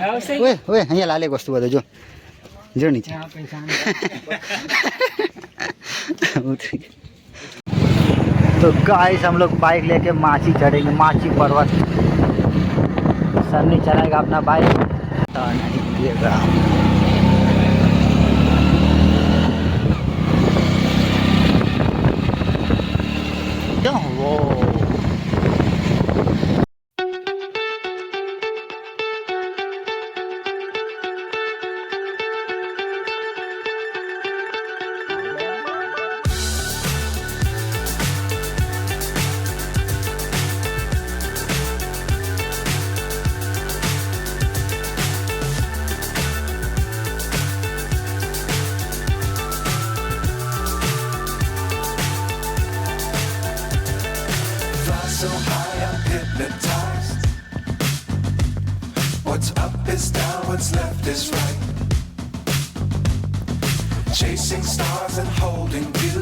ओए ओए यहाँ लाल एक वस्तु जो जो नीचे तो गाइस हम लोग बाइक लेके माची चढ़ेंगे, माची पर्वत। सन्नी चलाएगा अपना बाइक, नहीं गिरेगा। क्यों वो so high I'm hypnotized. What's up is down, what's left is right. Chasing stars and holding you.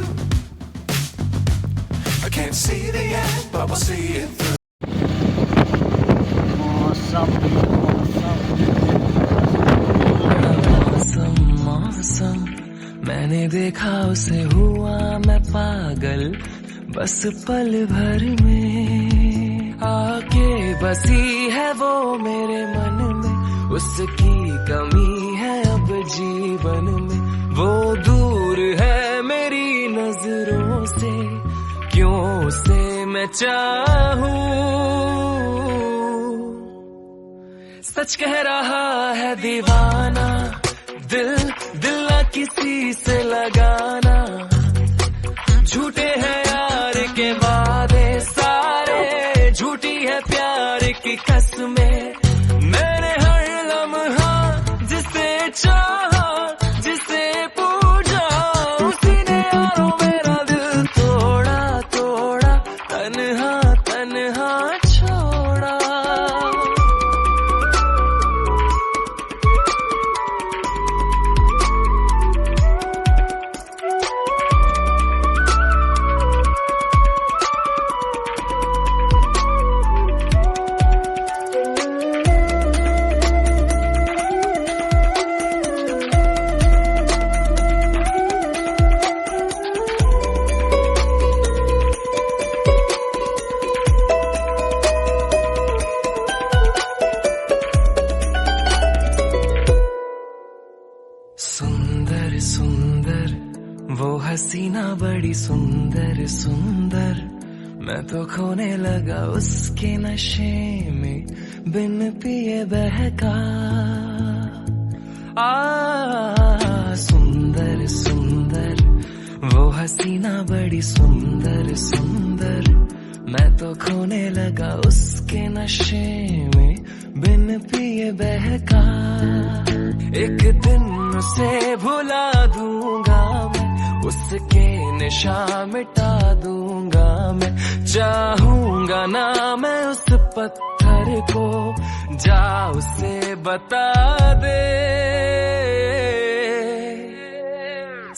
I can't see the end, but we'll see it through. मौसम मैंने देखा उसे हुआ मैं पागल, बस पल भर में आके बसी है वो मेरे मन में। उसकी कमी है अब जीवन में, वो दूर है मेरी नजरों से, क्यों उसे मैं चाहूं। सच कह रहा है दीवाना, दिल दिल ना किसी से लगाना। झूठे हैं यार के वादे सारे, झूठी है प्यार की कसमें। मैंने हर लम्हा जिसे चाहा, जिसे पूजा, उसी ने यारों मेरा दिल तोड़ा तोड़ा, तन्हा तन्हा छोड़ा। सुंदर सुंदर वो हसीना बड़ी सुंदर सुंदर, मैं तो खोने लगा उसके नशे में, बिन पिए बहका। सुंदर सुंदर वो हसीना बड़ी सुंदर सुंदर, मैं तो खोने लगा उसके नशे में, बिन पिए बहका। एक दिन उसे भुला दूंगा मैं, उसके निशान मिटा दूंगा मैं। चाहूंगा ना मैं उस पत्थर को, जा उसे बता दे।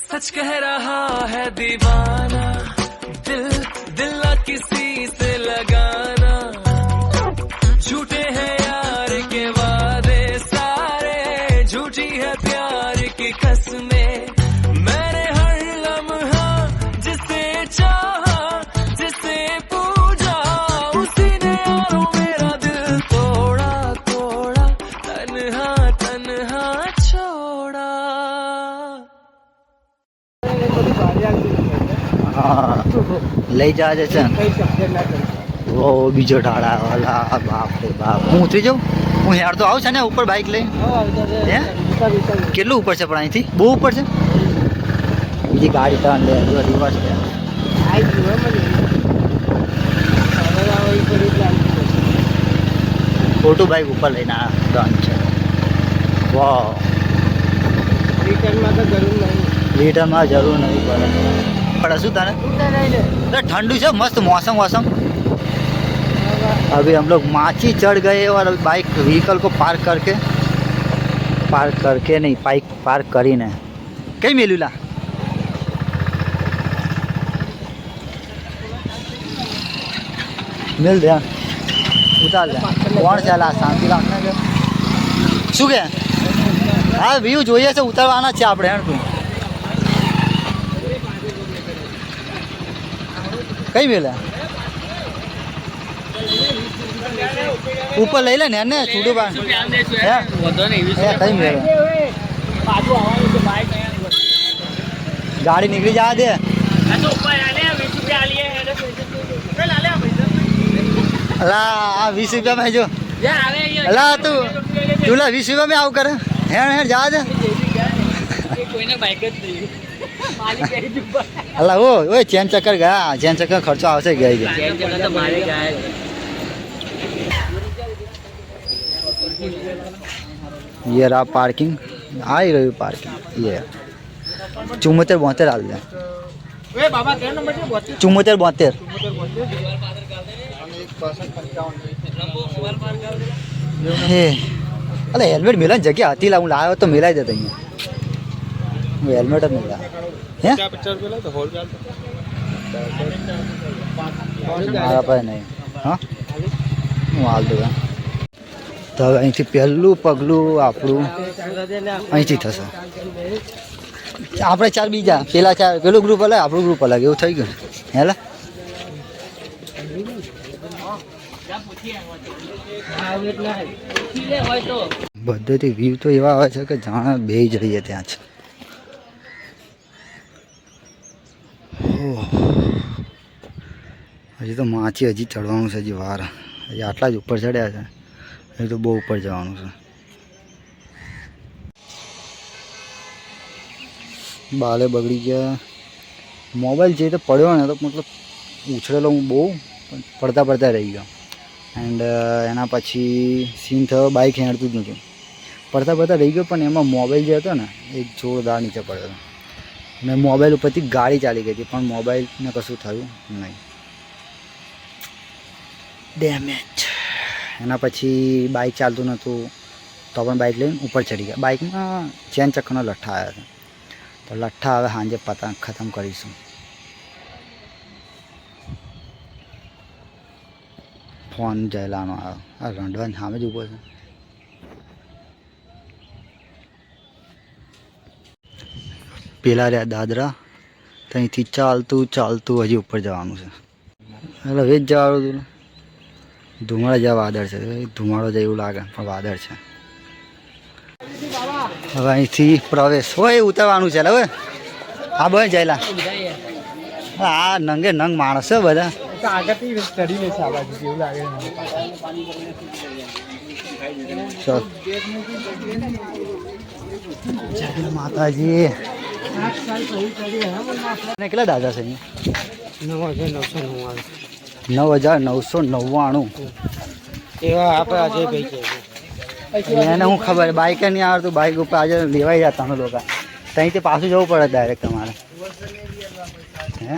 सच कह रहा है दीवाना, दिल दिल ना किसी से लगाना। झूठे हैं यार के वादे सारे, झूठी है प्यार की कसमें। मैंने हर लम्हा जिसे चाहा, जिसे पूजा, उसी ने यारों मेरा दिल तोड़ा तोड़ा, तन्हा तन्हा छोड़ा। हाँ ले जा जैसे वो बीजो ढाड़ा वाला। बाप रे बाप, હું ઉતરી જાઉં? હું યાર તો આવું છે ને ઉપર બાઇક લઈ। કેટલું ઉપર છે પણ અહીંથી? બહુ ઉપર છે। બીજી ગાડી ટર્ન લે, જો રિવર્સ લે। ખોટું બાઇક ઉપર લઈને આ ડન છે। વાહ, રિટર્નમાં તો જરૂર નહીં, રિટર્નમાં જરૂર નહીં પડે। પણ શું તારે ठंडू से मस्त मौसम वौसम। अभी हम लोग माची चढ़ गए और अभी बाइक व्हीकल को पार्क करके नहीं, बाइक पार्क करी ने कहीं मिलूला। मिल दे उतार ले, कौन चला शांति रखने के। શું કે હા વ્યૂ જોઈએ છે ઉતારવાના છે આપણે હેણ તું કઈ મેલા ઉપર લઈ લે ને છૂટું બા કઈ મેળે ગાડી નીકળી જવા દે અલા આ 20 રૂપિયામાં જો અલા તું લા 20 રૂપિયામાં આવું કરે હેણ હેણ જવા દે અલા ઓય ચેન ચક્કર ગયા ચેન ચક્કર ખર્ચો આવશે ગયા ये रहा पार्किंग आ ही रही पार्किंग ये 74-72 हाल दे 74-72 अरे हेलमेट मिला जगह आती ला लाया तो मिला देता ही हेलमेट मिला है मारा पर नहीं हाँ હું હાલ દઉં તો હવે અહીંથી પહેલું પગલું આપણું અહીંથી થશે આપણે 4 બીજા પેલા 4 પેલું ગ્રુપ અલગ આપણું ગ્રુપ અલગ એવું થઈ ગયું હેલા બધેથી વ્યૂ તો એવા આવે છે કે જાણે બે જ રહીએ ત્યાં છે હજી તો માછી હજી ચડવાનું છે હજી વાર હજી આટલા જ ઉપર ચડ્યા છે હજી તો બહુ ઉપર જવાનું છે બાલે બગડી ગયા મોબાઈલ જે તો પડ્યો ને તો મતલબ ઉછળેલો હું બહુ પડતા પડતા રહી ગયો એન્ડ એના પછી સીન થયો બાઇક હેંડતું જ નહોતું પડતા પડતા રહી ગયો પણ એમાં મોબાઈલ જે હતો ને એ જોરદાર નીચે પડ્યો હતો મેં મોબાઈલ ઉપરથી ગાડી ચાલી ગઈ હતી પણ મોબાઈલને કશું થયું નહીં ડેમેજ એના પછી બાઇક ચાલતું નહોતું તો પણ બાઇક લઈને ઉપર ચડી ગયા બાઇકમાં ચેન ચક્કરનો લઠ્ઠા આવ્યા હતા તો લઠ્ઠા હવે સાંજે પતંગ ખતમ કરીશું ફોન જયલાનો આવ્યો આ રંડવાન સામે જ ઊભો છે પેલા રહ્યા દાદરા ત્યાંથી ચાલતું ચાલતું હજી ઉપર જવાનું છે એટલે વેજ જવાનું હતું ધુમાડા જેવા વાદળ છે ધુમાડો જાય એવું લાગે પણ વાદળ છે હવે અહીંથી પ્રવેશ હોય ઉતરવાનું છે હવે હા બસ જયલા આ નંગે નંગ માણસ છે બધા માતાજી કેટલા દાદા છે 9,999 એવા આપણે અજયભાઈ છે એને હું ખબર બાઇક નહીં આવડતું બાઇક ઉપર આજે લેવાઈ જતા અમે લોકો ત્યાંથી પાછું જવું પડે ડાયરેક્ટ તમારે હે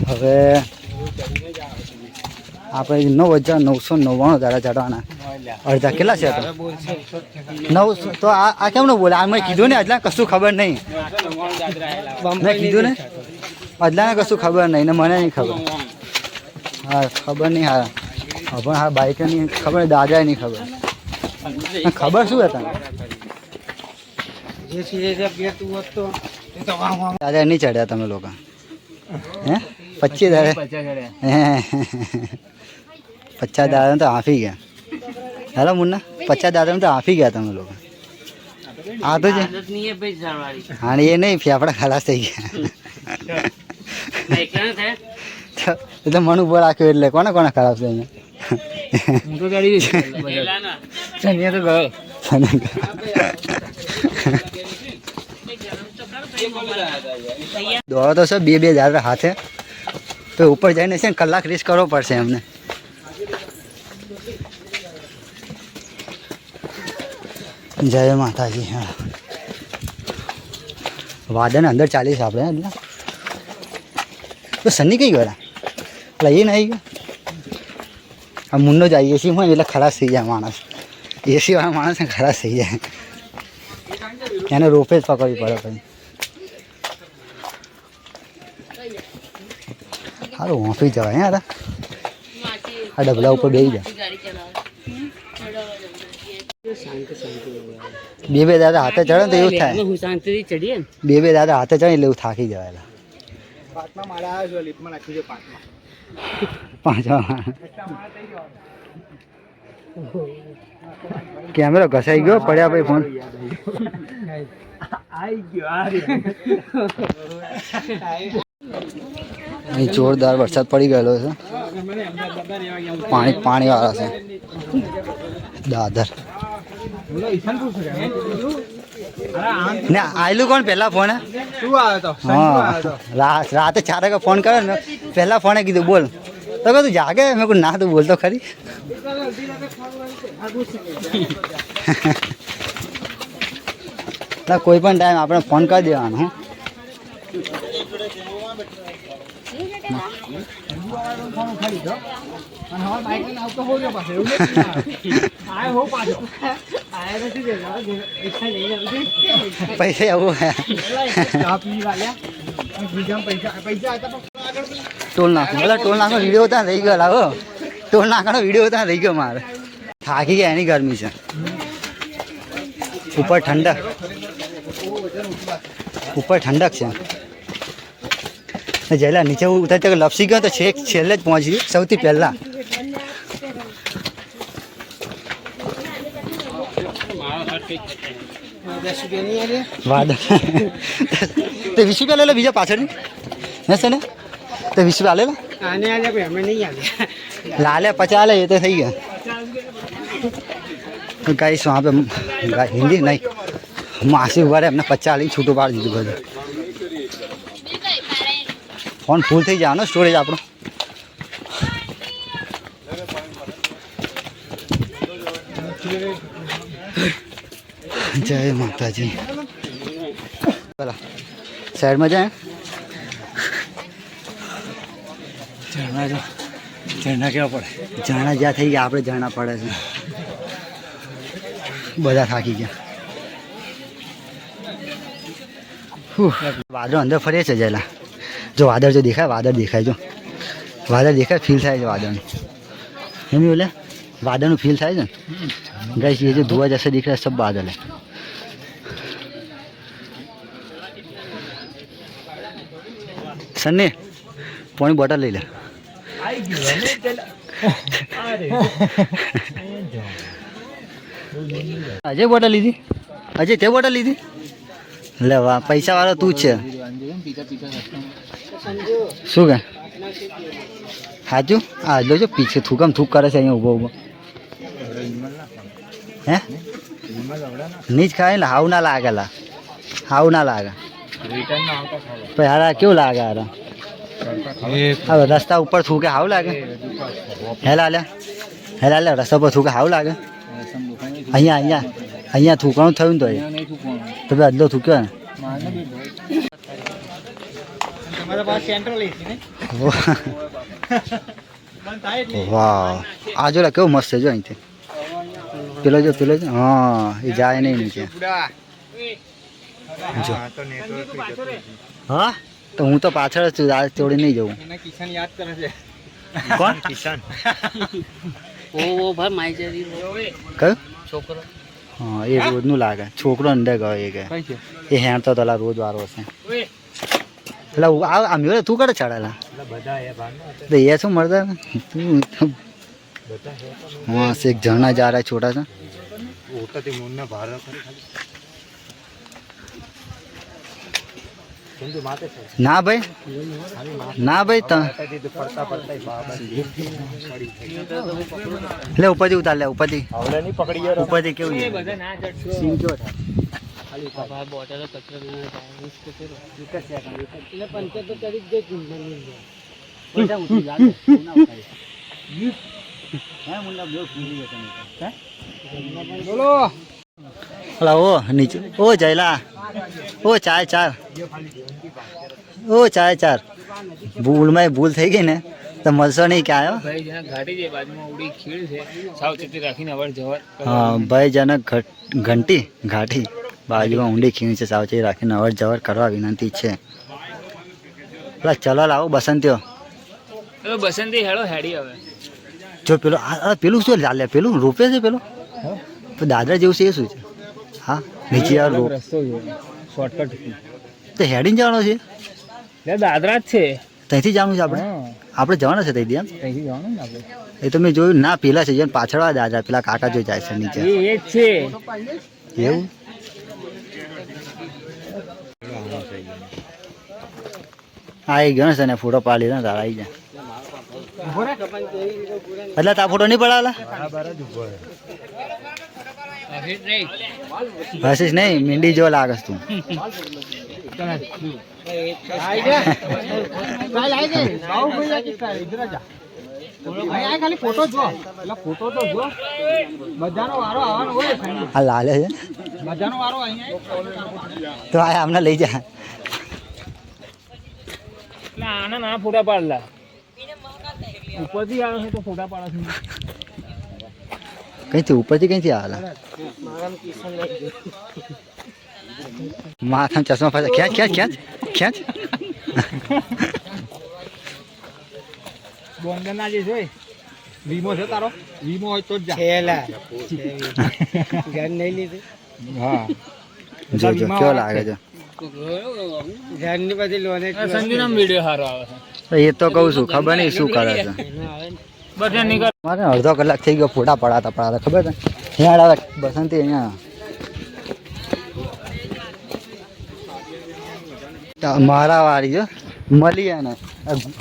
હવે આપણે 9,999 દાડા ચડવાના અડધા કેટલા છે તો 900 તો આ કેમ ન બોલે આ મેં કીધું ને એટલે કશું ખબર નહીં મેં કીધું ને અદલાને કશું ખબર નહીં ને મને નહીં ખબર હા ખબર નહીં હા પણ હા બાઇક નહીં ખબર દાદા નહીં ખબર ખબર શું હતા દાદા નહીં ચડ્યા તમે લોકો હે 25 દાડે 50 દાડા તો હાંફી ગયા હેલો મુન્ના 50 દાડા તો હાંફી ગયા તમે લોકો આ તો છે હા એ નહીં ફેફડા ખલાસ થઈ ગયા એટલે મન ઉપર રાખ્યો એટલે કોને કોને ખરાબ છે દોડો તો સર 2,000 હાથે તો ઉપર જઈને છે ને કલાક રેસ કરવો પડશે એમને જય માતાજી હા વાદળને અંદર ચાલીશ આપણે એટલે તો સન્ની કઈ ગયા એટલે એ નહીં ગયો આ મુન્નો જ આવી એસી હોય એટલે ખલાસ થઈ જાય માણસ એસી વાળા માણસને ખલાસ થઈ જાય એને રોપે જ પકડવી પડે પછી સારું હોંફી જવાય યાર આ ડબલા ઉપર બેસી જાય બે બે દાદા હાથે ચડે ને તો એવું થાય. હું શાંતિથી ચડીએ ને. બે દાદા હાથે ચડે એટલે એવું થાકી જવાય. પાંચમા માળા આવ્યો છો લિફ્ટમાં નાખી દો પાંચમા. કેમેરો ઘસાઈ ગયો પડ્યા ભાઈ ફોન. અહીં જોરદાર વરસાદ પડી ગયેલો છે. પાણી વાળા છે દાદર. ને આયલું કોણ પહેલા ફોન? શું આવ્યો તો? હા રાતે 4 વાગે ફોન કર્યો ને પહેલા ફોને કીધું બોલ. તો કહું તું જાગે? મેં કહું ના તું બોલતો ખરી. ના કોઈ પણ ટાઈમ આપણે ફોન કરી દેવાનો. પૈસા આવું ટોલ નાખો પેલા ટોલ નાખો વિડીયો ત્યાં રહી ગયો. લાવો ટોલ નાખવાનો વિડીયો ત્યાં રહી ગયો મારે. થાકી ગયા એની ગરમી છે. ઉપર ઠંડક છે. જેલા નીચે ઉતરતા લપસી ગયો તો છેક છેલ્લે જ પહોંચી ગયું સૌથી પહેલા. વાદળ તે 20 રૂપિયા લે બીજા પાછળની હશે ને? તે 20 રૂપિયા લેલા लाले 50 ले ये तो सही है गाइस. वहाँ पे हिंदी नहीं मासी हुआ है हमने 50 ली छूटो पाड़ दीधું બધું. ફોન ફૂલ થઈ જાય સ્ટોરેજ આપણો. જય માતાજી. પેલા સાઈડમાં જાય ઝરણા કેવા પડે. ઝરણા જ્યાં થઈ ગયા આપણે ઝરણા પડે છે. બધા થાકી ગયા. વાદળ અંદર ફરે છે જેલા. જો વાદળ જો દેખાય જો વાદળ દેખાય ફીલ થાય છે વાદળનું. એમ બોલે વાદળનું ફીલ થાય છે ને गाइस. ये जो धुआं जैसे दिख रहा है सब बादल है. सन्नी पानी बोतल ले ले. अजय बोतल ली थी. अजय ते बोतल ली थी. ले वाह पैसा वाला तू છે. શું કે હાજુ આ લો જો પીછે થૂકમ થૂક કરે છે અહીંયા ઊભો હે નીચ ખાય ને હાવ ના લાગેલા. પછી હારા કેવું લાગે હારા હવે રસ્તા ઉપર થૂકે હાવ લાગે. હેલા લે રસ્તા ઉપર થૂકે હાવ લાગે. અહીંયા થૂકવાનું થયું ને તો ભાઈ અદલો થૂક્યો ને. વાહ આ જો કેવું મસ્ત છે જો અહીંથી. પેલો જો હા એ જાય નહીં નીચે. હા તો હું તો પાછળ જ છું. આજ તોડી નહીં જવું. કિશન યાદ કરે છે. કોણ કિશન? ઓ ભાઈ માઈજરી કયું છોકરો? હા એ રોજનું લાગે. છોકરો અંદર ગયો એ હેણતો તો રોજ વારો છે. એટલે આમ તું કરે ચડેલા तो ये શું मरदा वहाँ से एक झरना जा रहा है छोटा सा. ना भाई तो ले ऊपर उतार ले ऊपर क्यों सीन क्यों था बोतल बोलो ओ नीचे ओ जयला ओ चाय चार भूल में भूल थी गई ने तो मलसो नहीं क्या आयो भाई जना घाटी जे बाजू में उड़ी खीड़ છે સાવચેતી રાખીને અવર જવર. हाँ भाई जनक घंटी घाटी बाजू में ऊंडी खीण છે સાવચેતી રાખીને અવર જવર કરવા વિનંતી છે. પેલા ચલો લાવો બસંતીઓ હવે બસંતી હેડો હેડી હવે જો પેલું પેલું શું ચાલે પેલું રૂપે છે પેલું તો દાદરા જેવું છે એ શું છે? હા નીચે આ રોડ રસ્તો છે શોર્ટકટ તો હેડીને જવાનો છે, દાદરા જ છે. ત્યાંથી જવાનું છે આપણે. હા આપણે જવાના છે ત્યાંથી એમ? ત્યાંથી જવાનું ને આપણે. એ તો મેં જોયું ના પેલા છે જેમ પાછળ વાળા દાદરા પેલા કાકા જો જાય છે નીચે એ જ છે. એવું. હા એ ગયો છે ને ફોટો પાડી ને તારા આવી જાય એટલે તા ફોટો નહીં પડાવેલા હસીશ નહીં મીંડી જો લાગસ તું. ખાલી ફોટો જો ફોટો તો જો બધાનો વારો આવવાનો હોય આ લાલે છે બધાનો વારો અહીંયા તો આ આમને લઈ જા. એટલે આના ના ફોટા પાડલા ઉપરથી આવે છે તો ફોટા પાડે છે. કઈથી ઉપરથી કઈથી આવેલા માથા ચશ્મા ફાસે ખેંચ ખેંચ ખેંચ ખેંચ. બોન્ડર ના જે છે વીમો છે તારો વીમો હોય તો જ જા છેલા ઘર નહીં લીધું હા જો જો કેવો લાગે છે. ઘરની બધી લોને સંજુના વિડિયો સારો આવે છે. એ તો કહું છું ખબર નહીં શું કરે છે. બધા નીકળ મારે અડધો કલાક થઈ ગયો ફોટા પડાતા પડાતા ખબર છે. હેડ આવે બસંતી અહીંયા મારા વાળી જો મળી ને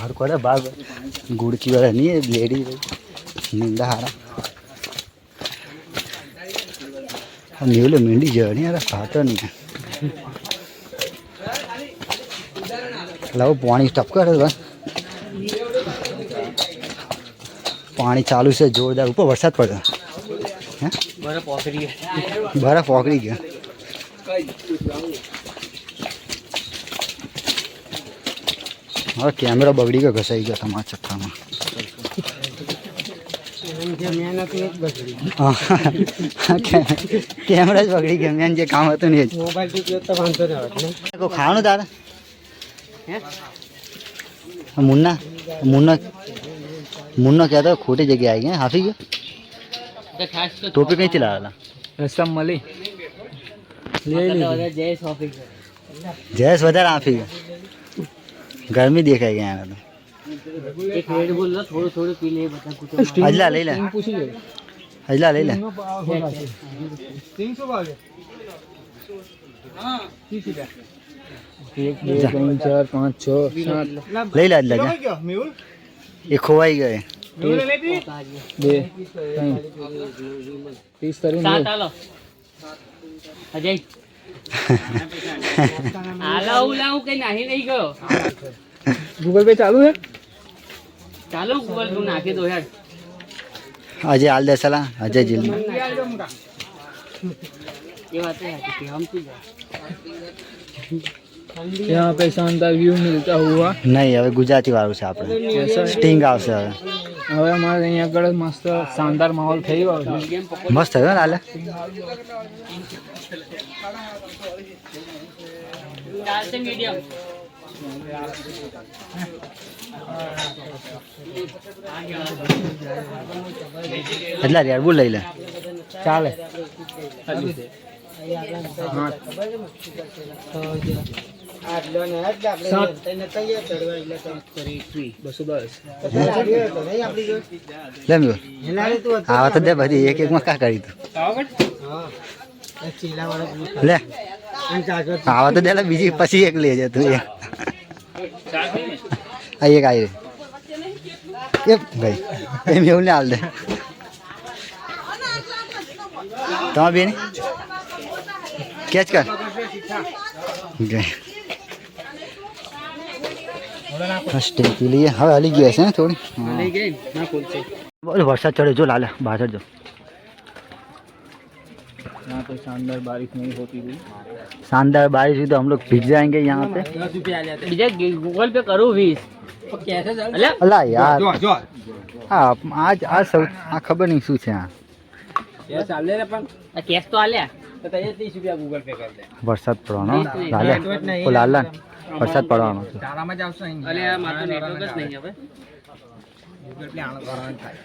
હરકોડે ભાગ ગુડકી વાળા નહીં લેડી મીંડા હારા નીવલે મીંડી જવાની યાર ફાટો નહીં લાવો પાણી ટપ કરે બસ. પાણી ચાલુ છે જોરદાર ઉપર વરસાદ પડ્યો હે બરફ ઓગળી ગયો. હવે કેમેરો બગડી ગયો ઘસાઈ ગયો તમારા ચક્કરમાં. કેમેરા જ બગડી ગયો મેન જે કામ હતું ને મોબાઈલ થી તો વાંધો ન આવે કોઈ ખાવાનું તારે મુન્ના મુન્ના મુન્નો કહેતો ખોટી જગ્યાએ આવી ગયા હાફી ગયો. ટોપી કઈથી લાવેલા રસ્તા મળી જયેશ વધારે હાફી ગયો. ગરમી દેખાઈ ગયા એને તો. હજલા લઈ લે હજલા લઈ લે 300 ભાવે હા 30 રૂપિયા 1 2 3 4 5 6 7 લઈ લે હજલા જા. ગયો મેહુલ એ ખોવાઈ ગયો. મેહુલ લઈ પી 2 3 30 તારી અજય આલાઉ લાઉ કઈ નાહી નહીં ગયો. ગૂગલ પે ચાલુ છે. ચાલો ગૂગલ તું નાખી દો યાર. અજય હાલ દે સલા અજય જલ્દી. ये बात है कि हम तो यहाँ पे शानदार व्यू मिलता हुआ. નહીં હવે ગુજરાતી વાળું છે આપણે સ્ટિંગ આવશે હવે. હવે અમારે અહીંયા આગળ મસ્ત શાનદાર માહોલ થઈ ગયો છે. મસ્ત થયો ને હાલે. डालते मीडियम એટલા રેડબુલ લઈ લે ચાલે. આટલો ને આજ આપણે તને તૈયાર ચડવા એટલે તો 210 નહીં આપણી જો લે મ્યો હેલારે તું આવા તો દે બધી એક એકમાં કા કરી તું હા એક ચીલા વાળો લે અને ચાર્જર આવા તો દે લે બીજી પછી એક લેજે તું એક આ એક આવી રે એ ભાઈ એમ એવું ને હાલ દે તમારે બેન કેચ કર સ્ટેપ લઈએ હવે હલી ગયો છે ને થોડી नहीं गए ना खोलते બોલ વરસાદ ચડે જો લાલે બહાર જો यहाँ पे शानदार बारिश नहीं होती हुई. शानदार बारिश हुई तो हम लोग भीग जाएंगे यहाँ पे बीजा गूगल पे करो 20 कैसे अल्लाह अल्लाह यार જો જો હા આજ આ સૌ આ ખબર નહીં શું છે આ એ ચાલે ને પણ कैश तो आल्या તો તને 30 રૂપિયા ગૂગલ પે કરી દે વરસાદ પડવાનો લાલે ઓ લાલા વરસાદ પડવાનો છે તારામાં જ આવશે અહીં अरे यार मात्र नेटवर्क नहीं है ગૂગલ પે આનો કરવાનું થાય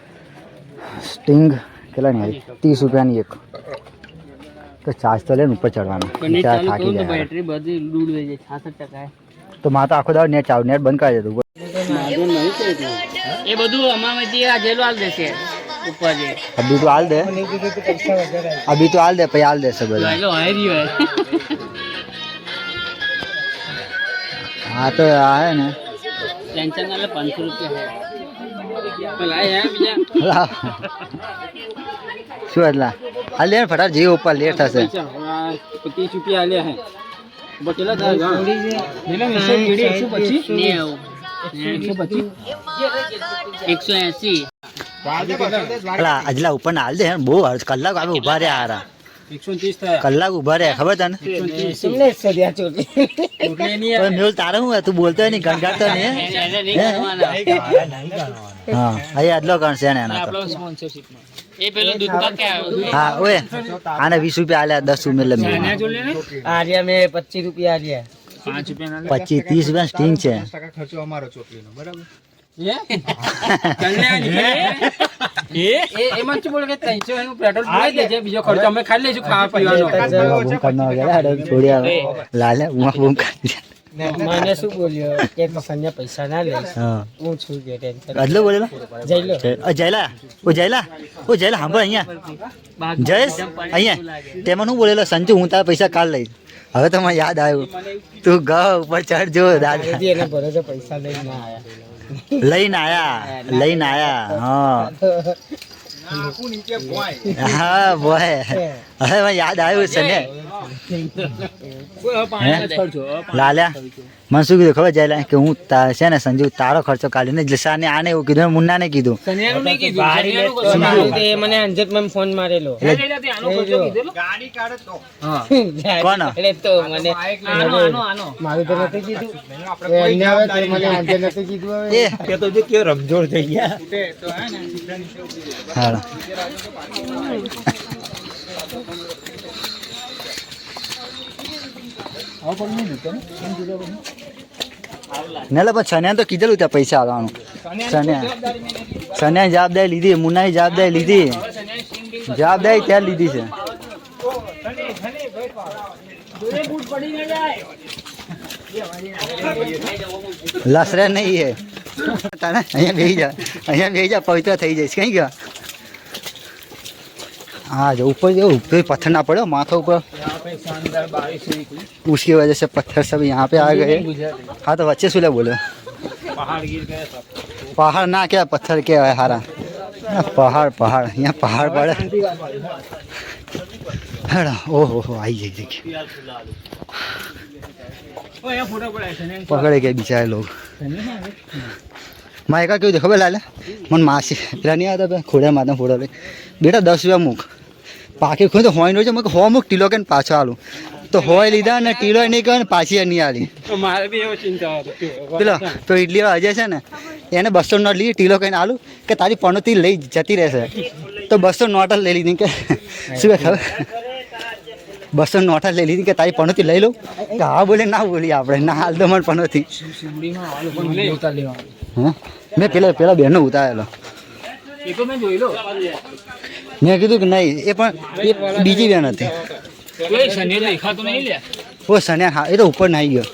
સ્ટિંગ કેટલા ની આવી 30 રૂપિયાની એક તો ચાર્જ તો લે ને ઉપર ચડવાનો પણ નેટ બિચારા ચાલુ થાકી કરું તો જાય બેટરી બધી ડૂડ થઈ જાય 66%. તો મારે તો આખો દાડો નેટ ચાલુ નેટ બંધ કરી દેતું એ બધું અમામાંથી આ જેલો હાલ દેશે ઉપર જે અભી તો હાલ દે અભી તો હાલ દે પછી હાલ દેશે બધા લાગો હાઈ રહ્યો હા તો આ હે ને ટેન્શન ના લે 500 રૂપિયા હે તો લાય યાર બીજા લાવ. શું એટલા હાલ દે ને ફટાફટ જઈએ ઉપર લેટ થશે 30 રૂપિયા આલ્યા હે બચેલા થાય પેલા વિશે પીડી 125 180 પેલા અજલા ઉપર ના હાલ દે બહુ કલાક આવે ઉભા રહ્યા હારા 130 થયા કલાક ઉભા રહ્યા ખબર તને તમને સદ્યા ચોટલી પણ મેલ તારે શું તું બોલતો નહીં ગણગાતો નહીં એને નહીં કરવાના હા અહીં આટલો ગણશે ને એના તો આપણો સ્પોન્સરશિપમાં એ પેલો દૂધ પાક કે આવ્યો હા ઓએ આને 20 રૂપિયા આલ્યા 10 ઉમેર લે આના જોડે ને આર્યા મેં 25 રૂપિયા આલ્યા 5 રૂપિયા ના 25 30 રૂપિયા સ્ટિંગ છે ખર્ચો અમારો ચોટલીનો બરાબર એમાં શું બોલે કે 300 એનું પેટ્રોલ પુરાઈ દેજે બીજો ખર્ચો અમે ખાઈ લઈશું ખાવા પીવાનો લાલે ઉમા બૂમ કાઢી મને શું બોલ્યો કે સંજય પૈસા ના લઈશ હા હું છું કે ટેન્શન અદલો બોલેલો જઈ લો જયલા સાંભળ અહીંયા જયેશ અહીંયા તેમાં શું બોલેલો સંજુ હું તારા પૈસા કાલ લઈશ હવે તો મને યાદ આવ્યું તું ગ ઉપર ચડજો દાદા એને ભરોસે પૈસા લઈને આયા લઈને આયા હા હા બોય હવે મને યાદ આવ્યું છે ને લાલ્યા મને શું કીધું ખબર જાય કે હું છે ને સંજુ તારો ખર્ચો કાઢીને જસાને આને એવું કીધું મુન્નાને કીધું સનિયાનું નહીં કીધું તે મને અંજતમાં ફોન મારેલો કોણ એટલે તો મને મારું તો નથી કીધું એને હવે તે મને અંજત નથી કીધું હવે એ કે તો જો કેવો રમઝોડ થઈ ગયા હાલો ને પણ સન્યા તો કીધેલું ત્યાં પૈસા આવવાનું સન્યા જવાબદારી લીધી મુન્નાની જવાબદારી લીધી જવાબદારી ત્યાં લીધી છે લસરે નહીં હે તને અહીંયા બેહી જા પવિત્ર થઈ જઈશ કઈ ગયા हाँ जो ऊपर पत्थर ना पड़े माथा ऊपर उसकी वजह से पत्थर सब यहाँ पे आ गए हाँ तो बच्चे सुले बोले पहाड़ ना क्या पत्थर क्या है हारा पहाड़ यहाँ पहाड़ पड़े ओहो आई जाए देखिए पकड़े गए बेचारे लोग मैं का क्यों देखो बे लाले मन मासी पेला नहीं आता पे खोड़ा माता फोड़ा ले बेटा 10 રૂપિયા મૂક પાકે ખોઈ તો હોય નો છે હો મૂક ટીલો કે પાછો આલું તો હોય લીધા ને ટીલો નહીં કહે ને પાછી નહીં આલી મારે બી એવો ચિંતા હતો પેલો તો ઇડલી અજય છે ને એને 200 નોટ લઈ ટીલો કહીને આલું કે તારી પણોતી લઈ જતી રહેશે તો 200 નોટ લઈ લીધી કે શું ખબર 200 નોટ લઈ લીધી કે તારી પણોતી લઈ લઉં કે હા બોલે ના બોલી આપણે ના હાલ દો મને પણોતી હા મેં પેલા બહેનો ઉતારેલો એ તો મેં જોઈ લો મેં કીધું કે નહીં એ પણ એ બીજી બેન હતી કોઈ સનિયર દેખાતો નહીં લે ઓ સન્યા હા એ તો ઉપર નાઈ ગયો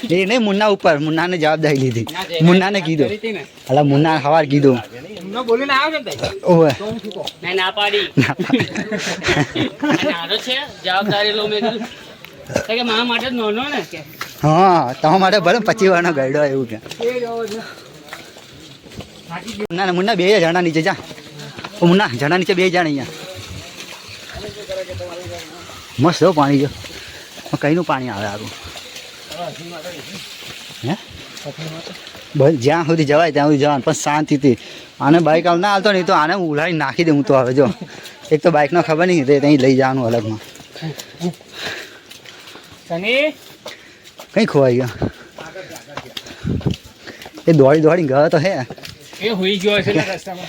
એ નહીં મુન્ના ઉપર મુન્નાને જવાબદારી લીધી મુન્નાને કીધું અલા મુન્ના હવાર કીધું બોલીને આવ્યો ને ઓવે મેં ના પાડી નાનો છે જવાબદારી લો મેં કીધું કે મારા માટે નાનો ને કે હા તમારા માટે ભલે 25 વારનો ગયડો એવું કે ના મુન્ના 2 જણા નીચે જા ઓ મુન્ના જણા નીચે 2 જણા અહીંયા મસ્ત હો પાણી જો કઈનું પાણી આવે આરું હે બસ જ્યાં સુધી જવાય ત્યાં સુધી જવાનું પણ શાંતિથી આને બાઇક આવ ના હાલતો નહીં તો આને ઉલાડી નાખી દે હું તો હવે જો એક તો બાઇકનો ખબર નહીં તે ત્યાં લઈ જવાનું અલગમાં સની કઈ ખોવાઈ ગયો એ દોડી ગયો તો હે એ હોઈ ગયો છે રસ્તામાં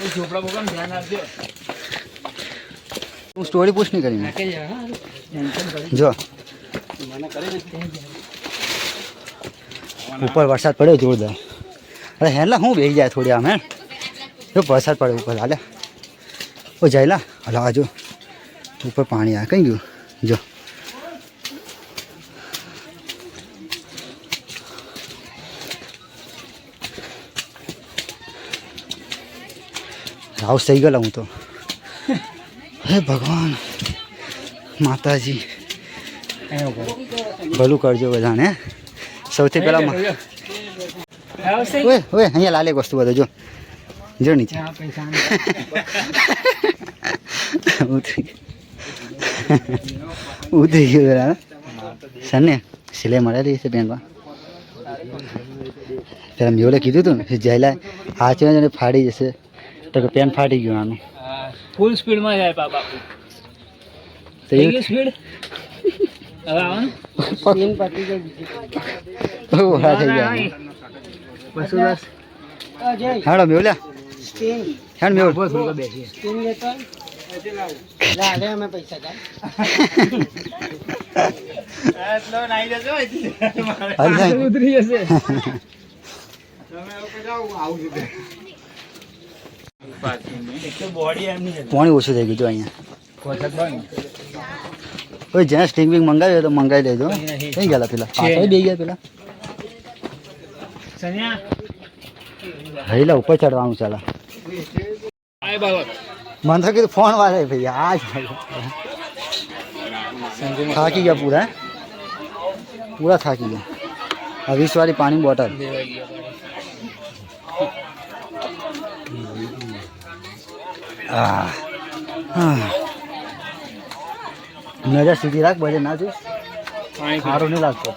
ઝોપડા બોપડા ધ્યાન આપજો હું સ્ટોરી પૂછ નહીં કરીને જો ઉપર વરસાદ પડ્યો જોરદાર અરે હેલા હું બેસી જાય થોડી આમ હે જો વરસાદ પડે ઉપર હાલે ઓ જયલા હલો આજો ઉપર પાણી આ કઈ ગયું જો હાઉસ થઈ ગયેલા હું તો હે ભગવાન માતાજી ભલું કરજો બધાને સૌથી પહેલાં ઓય ઓય અહીંયા લાલે એક વસ્તુ બધો જો જો નીચે ઉતરી ગયો પેલા સર ને સિલાઈ મળેલી છે પેનમાં પેલા મેવલે કીધું હતું ને જયલા હાચવે ને ફાડી જશે તો કે પેન ફાટી ગયું આનું ફૂલ સ્પીડમાં જાય બાપા થઈ ગઈ સ્પીડ હવે આવવાનું સ્ક્રીન પતી ગઈ ઓહા થઈ ગયા 210 અજય હાડો મેવલ્યા સ્ક્રીન હેડ મેવલ બેસી સ્ક્રીન લેતો લાલે અમે પૈસા ચાલ ઉતરી જશે પાણી ઓછું થઈ ગયું જો અહીંયા કોઈ જ્યાં સ્ટિંગ બિંગ મંગાવી હોય તો મંગાવી લેજો કઈ ગયા પેલા પાછળ બે ગયા પેલા હઈલા ઉપર ચડવાનું ચાલે આય બાબા મને તો કીધું ફોન વાળે ભાઈ આ થાકી ગયા પૂરા પૂરા થાકી ગયા આ 20 વાળી પાણી બોટલ નજર સીધી રાખ બધે ના જોઈશ સારું નહીં લાગતું